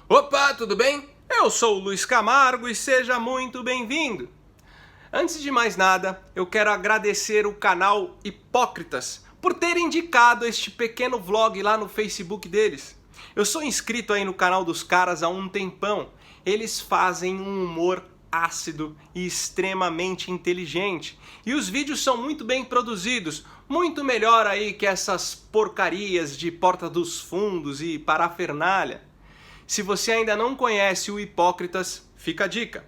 Opa, tudo bem? Eu sou o Luiz Camargo e seja muito bem-vindo. Antes de mais nada, eu quero agradecer o canal Hipócritas por ter indicado este pequeno vlog lá no Facebook deles. Eu sou inscrito aí no canal dos caras há um tempão. Eles fazem um humor ácido e extremamente inteligente. E os vídeos são muito bem produzidos, muito melhor aí que essas porcarias de Porta dos Fundos e parafernália. Se você ainda não conhece o Hipócritas, fica a dica.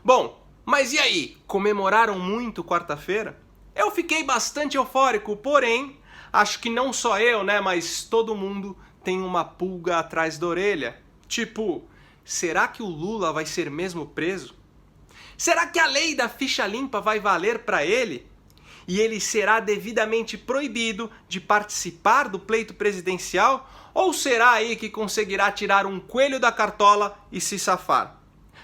Bom, mas e aí? Comemoraram muito quarta-feira? Eu fiquei bastante eufórico, porém, acho que não só eu, né, mas todo mundo tem uma pulga atrás da orelha. Tipo, será que o Lula vai ser mesmo preso? Será que a lei da ficha limpa vai valer para ele? E ele será devidamente proibido de participar do pleito presidencial? Ou será aí que conseguirá tirar um coelho da cartola e se safar?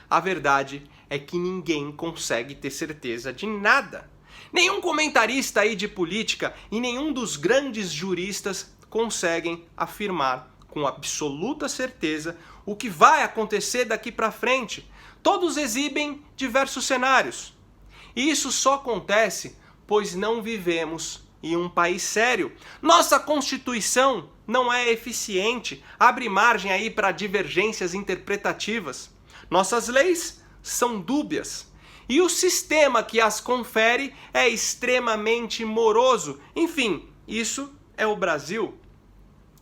A verdade é que ninguém consegue ter certeza de nada. Nenhum comentarista aí de política e nenhum dos grandes juristas conseguem afirmar com absoluta certeza o que vai acontecer daqui para frente. Todos exibem diversos cenários. E isso só acontece pois não vivemos em um país sério. Nossa Constituição não é eficiente, abre margem aí para divergências interpretativas. Nossas leis são dúbias. E o sistema que as confere é extremamente moroso. Enfim, isso é o Brasil.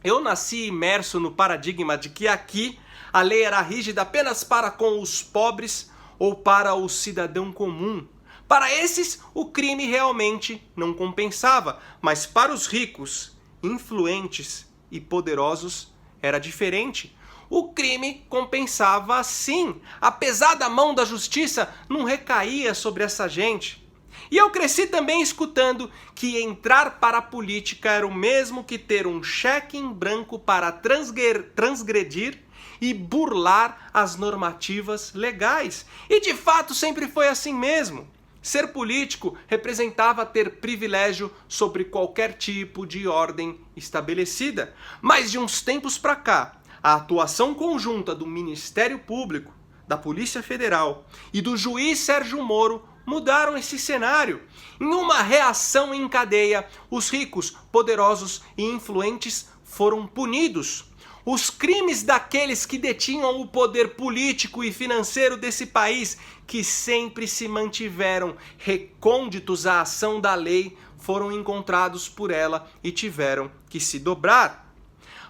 Eu nasci imerso no paradigma de que aqui a lei era rígida apenas para com os pobres ou para o cidadão comum. Para esses, o crime realmente não compensava, mas para os ricos, influentes e poderosos era diferente. O crime compensava sim, a pesada mão da justiça não recaía sobre essa gente. E eu cresci também escutando que entrar para a política era o mesmo que ter um cheque em branco para transgredir e burlar as normativas legais. E de fato sempre foi assim mesmo. Ser político representava ter privilégio sobre qualquer tipo de ordem estabelecida. Mas de uns tempos para cá, a atuação conjunta do Ministério Público, da Polícia Federal e do juiz Sérgio Moro mudaram esse cenário. Em uma reação em cadeia, os ricos, poderosos e influentes foram punidos. Os crimes daqueles que detinham o poder político e financeiro desse país, que sempre se mantiveram recônditos à ação da lei, foram encontrados por ela e tiveram que se dobrar.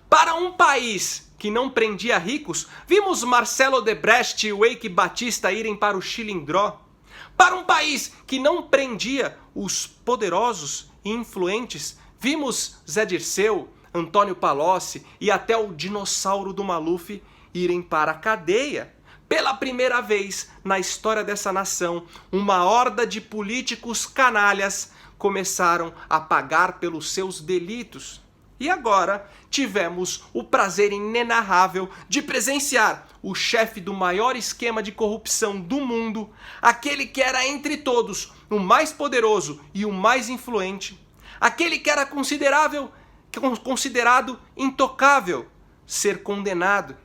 Para um país que não prendia ricos, vimos Marcelo Odebrecht e o Eike Batista irem para o Chilindró. Para um país que não prendia os poderosos e influentes, vimos Zé Dirceu, Antônio Palocci e até o dinossauro do Maluf irem para a cadeia. Pela primeira vez na história dessa nação, uma horda de políticos canalhas começaram a pagar pelos seus delitos. E agora tivemos o prazer inenarrável de presenciar o chefe do maior esquema de corrupção do mundo, aquele que era entre todos o mais poderoso e o mais influente, aquele que era considerado intocável, ser condenado.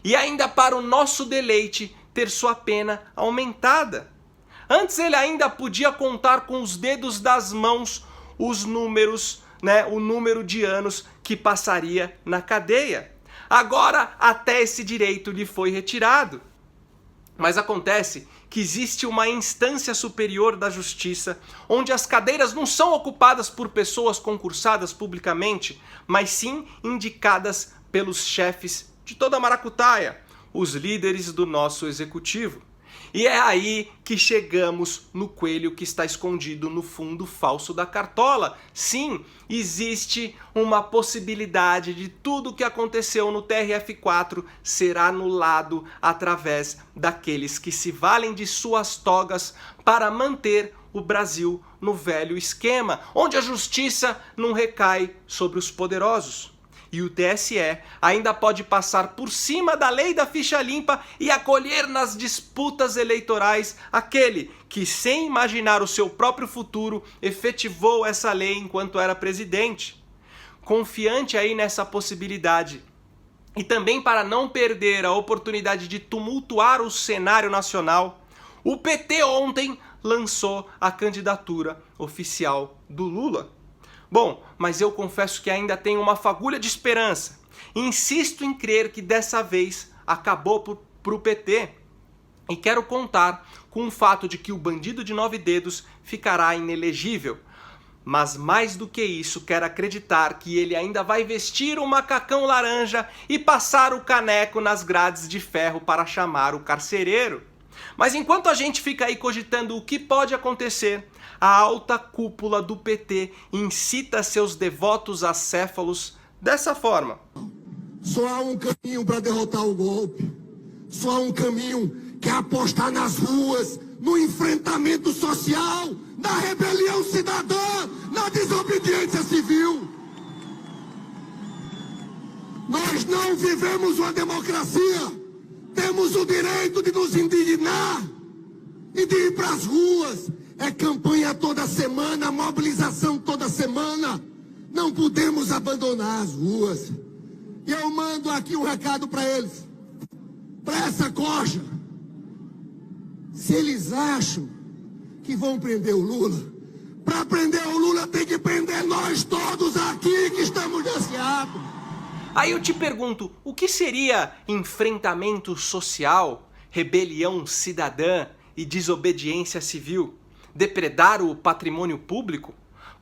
E ainda para o nosso deleite ter sua pena aumentada. Antes ele ainda podia contar com os dedos das mãos os números, o número de anos que passaria na cadeia. Agora até esse direito lhe foi retirado. Mas acontece que existe uma instância superior da justiça, onde as cadeiras não são ocupadas por pessoas concursadas publicamente, mas sim indicadas pelos chefes de toda a maracutaia, os líderes do nosso executivo. E é aí que chegamos no coelho que está escondido no fundo falso da cartola. Sim, existe uma possibilidade de tudo o que aconteceu no TRF4 ser anulado através daqueles que se valem de suas togas para manter o Brasil no velho esquema, onde a justiça não recai sobre os poderosos. E o TSE ainda pode passar por cima da lei da ficha limpa e acolher nas disputas eleitorais aquele que, sem imaginar o seu próprio futuro, efetivou essa lei enquanto era presidente. Confiante aí nessa possibilidade e também para não perder a oportunidade de tumultuar o cenário nacional, o PT ontem lançou a candidatura oficial do Lula. Bom, mas eu confesso que ainda tenho uma fagulha de esperança. Insisto em crer que dessa vez acabou para o PT. E quero contar com o fato de que o bandido de 9 dedos ficará inelegível. Mas mais do que isso, quero acreditar que ele ainda vai vestir o macacão laranja e passar o caneco nas grades de ferro para chamar o carcereiro. Mas enquanto a gente fica aí cogitando o que pode acontecer, a alta cúpula do PT incita seus devotos acéfalos dessa forma. Só há um caminho para derrotar o golpe. Só há um caminho, que é apostar nas ruas, no enfrentamento social, na rebelião cidadã, na desobediência civil. Nós não vivemos uma democracia. Temos o direito de nos indignar e de ir para as ruas. É campanha toda semana, mobilização toda semana. Não podemos abandonar as ruas. E eu mando aqui um recado para eles, para essa corja. Se eles acham que vão prender o Lula, para prender o Lula tem que prender nós todos aqui que estamos nesse ato. Aí eu te pergunto, o que seria enfrentamento social, rebelião cidadã e desobediência civil? Depredar o patrimônio público?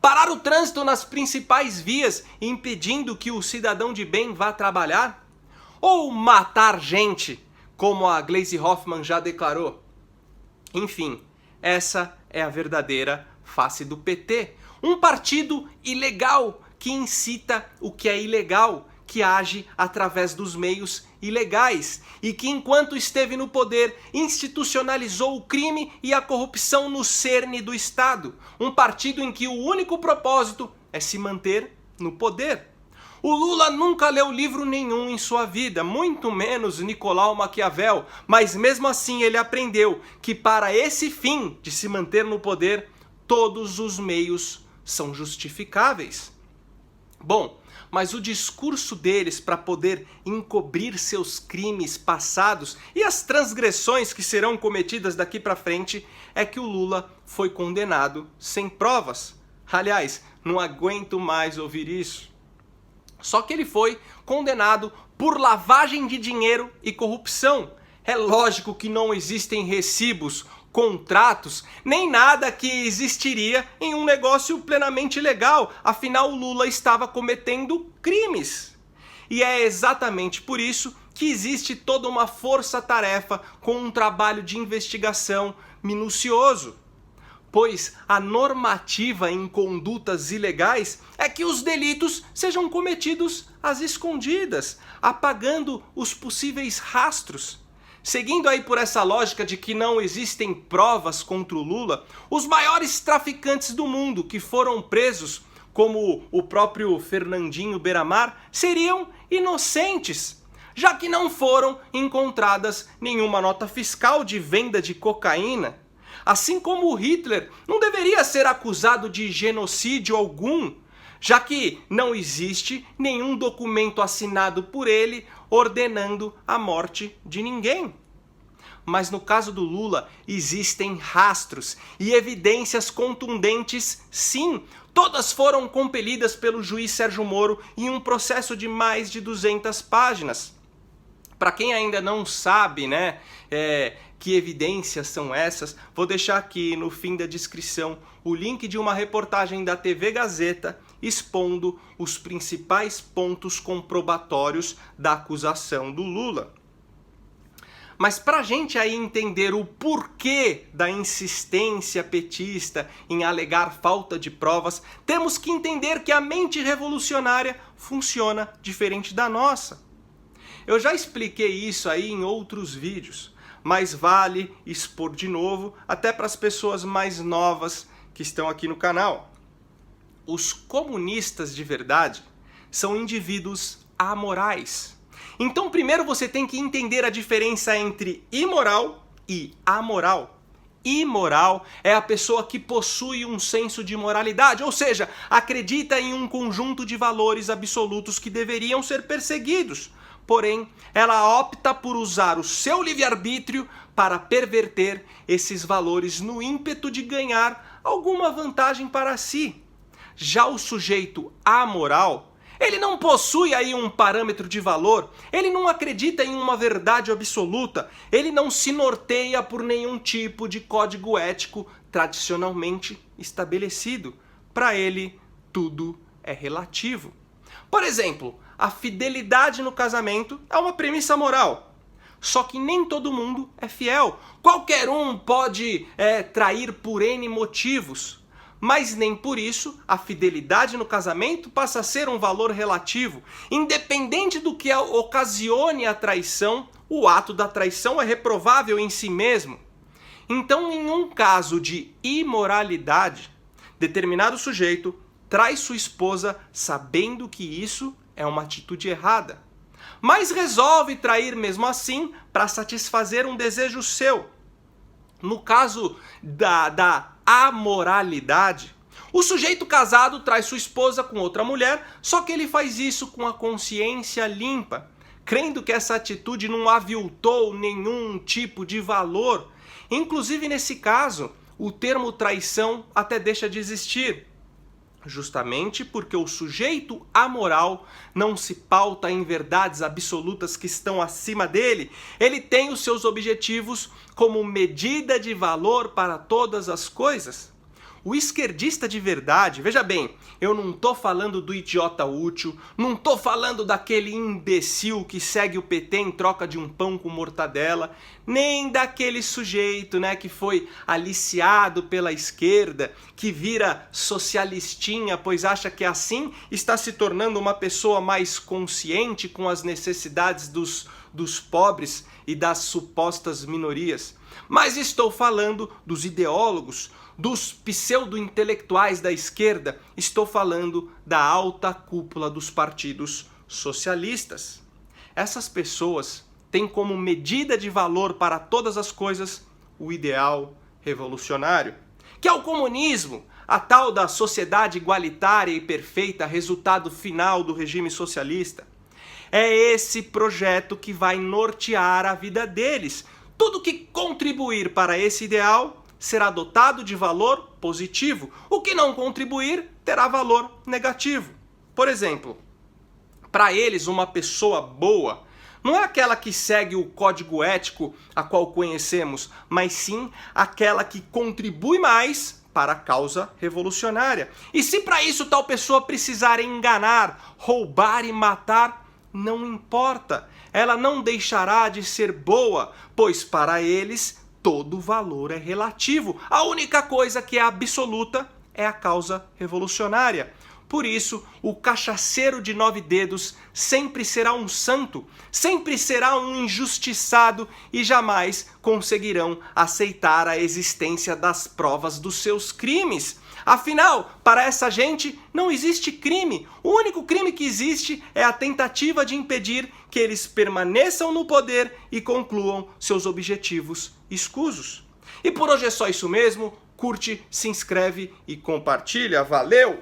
Parar o trânsito nas principais vias, impedindo que o cidadão de bem vá trabalhar? Ou matar gente, como a Gleisi Hoffmann já declarou? Enfim, essa é a verdadeira face do PT. Um partido ilegal que incita o que é ilegal, que age através dos meios ilegais e que, enquanto esteve no poder, institucionalizou o crime e a corrupção no cerne do Estado. Um partido em que o único propósito é se manter no poder. O Lula nunca leu livro nenhum em sua vida, muito menos Nicolau Maquiavel, mas mesmo assim ele aprendeu que para esse fim de se manter no poder, todos os meios são justificáveis. Bom, mas o discurso deles para poder encobrir seus crimes passados e as transgressões que serão cometidas daqui para frente é que o Lula foi condenado sem provas. Aliás, não aguento mais ouvir isso. Só que ele foi condenado por lavagem de dinheiro e corrupção. É lógico que não existem recibos, contratos, nem nada que existiria em um negócio plenamente legal. Afinal, o Lula estava cometendo crimes. E é exatamente por isso que existe toda uma força-tarefa com um trabalho de investigação minucioso. Pois a normativa em condutas ilegais é que os delitos sejam cometidos às escondidas, apagando os possíveis rastros. Seguindo aí por essa lógica de que não existem provas contra o Lula, os maiores traficantes do mundo que foram presos, como o próprio Fernandinho Beiramar, seriam inocentes, já que não foram encontradas nenhuma nota fiscal de venda de cocaína. Assim como o Hitler não deveria ser acusado de genocídio algum, já que não existe nenhum documento assinado por ele ordenando a morte de ninguém. Mas no caso do Lula, existem rastros e evidências contundentes, sim. Todas foram compelidas pelo juiz Sérgio Moro em um processo de mais de 200 páginas. Para quem ainda não sabe, né, que evidências são essas, vou deixar aqui no fim da descrição o link de uma reportagem da TV Gazeta expondo os principais pontos comprobatórios da acusação do Lula. Mas para a gente aí entender o porquê da insistência petista em alegar falta de provas, temos que entender que a mente revolucionária funciona diferente da nossa. Eu já expliquei isso aí em outros vídeos, mas vale expor de novo, até para as pessoas mais novas que estão aqui no canal. Os comunistas de verdade são indivíduos amorais. Então primeiro você tem que entender a diferença entre imoral e amoral. Imoral é a pessoa que possui um senso de moralidade, ou seja, acredita em um conjunto de valores absolutos que deveriam ser perseguidos. porém, ela opta por usar o seu livre-arbítrio para perverter esses valores no ímpeto de ganhar alguma vantagem para si. Já o sujeito amoral, ele não possui aí um parâmetro de valor, ele não acredita em uma verdade absoluta, ele não se norteia por nenhum tipo de código ético tradicionalmente estabelecido. Para ele, tudo é relativo. Por exemplo, a fidelidade no casamento é uma premissa moral. Só que nem todo mundo é fiel. Qualquer um pode trair por N motivos. Mas nem por isso a fidelidade no casamento passa a ser um valor relativo. Independente do que ocasione a traição, o ato da traição é reprovável em si mesmo. Então, em um caso de imoralidade, determinado sujeito trai sua esposa sabendo que isso é uma atitude errada, mas resolve trair mesmo assim para satisfazer um desejo seu. No caso da amoralidade, o sujeito casado trai sua esposa com outra mulher, só que ele faz isso com a consciência limpa, crendo que essa atitude não aviltou nenhum tipo de valor. Inclusive, nesse caso, o termo traição até deixa de existir, justamente porque o sujeito amoral não se pauta em verdades absolutas que estão acima dele. Ele tem os seus objetivos como medida de valor para todas as coisas. O esquerdista de verdade, veja bem, eu não estou falando do idiota útil, não estou falando daquele imbecil que segue o PT em troca de um pão com mortadela, nem daquele sujeito, que foi aliciado pela esquerda, que vira socialistinha, pois acha que assim está se tornando uma pessoa mais consciente com as necessidades dos pobres e das supostas minorias. Mas estou falando dos ideólogos, dos pseudo-intelectuais da esquerda, estou falando da alta cúpula dos partidos socialistas. Essas pessoas têm como medida de valor para todas as coisas o ideal revolucionário, que é o comunismo, a tal da sociedade igualitária e perfeita, resultado final do regime socialista. É esse projeto que vai nortear a vida deles. Tudo que contribuir para esse ideal será dotado de valor positivo. O que não contribuir terá valor negativo. Por exemplo, para eles uma pessoa boa não é aquela que segue o código ético a qual conhecemos, mas sim aquela que contribui mais para a causa revolucionária. E se para isso tal pessoa precisar enganar, roubar e matar, não importa. Ela não deixará de ser boa, pois para eles todo valor é relativo. A única coisa que é absoluta é a causa revolucionária. Por isso, o cachaceiro de 9 dedos sempre será um santo, sempre será um injustiçado e jamais conseguirão aceitar a existência das provas dos seus crimes. Afinal, para essa gente não existe crime. O único crime que existe é a tentativa de impedir que eles permaneçam no poder e concluam seus objetivos escusos. E por hoje é só isso mesmo. Curte, se inscreve e compartilha. Valeu!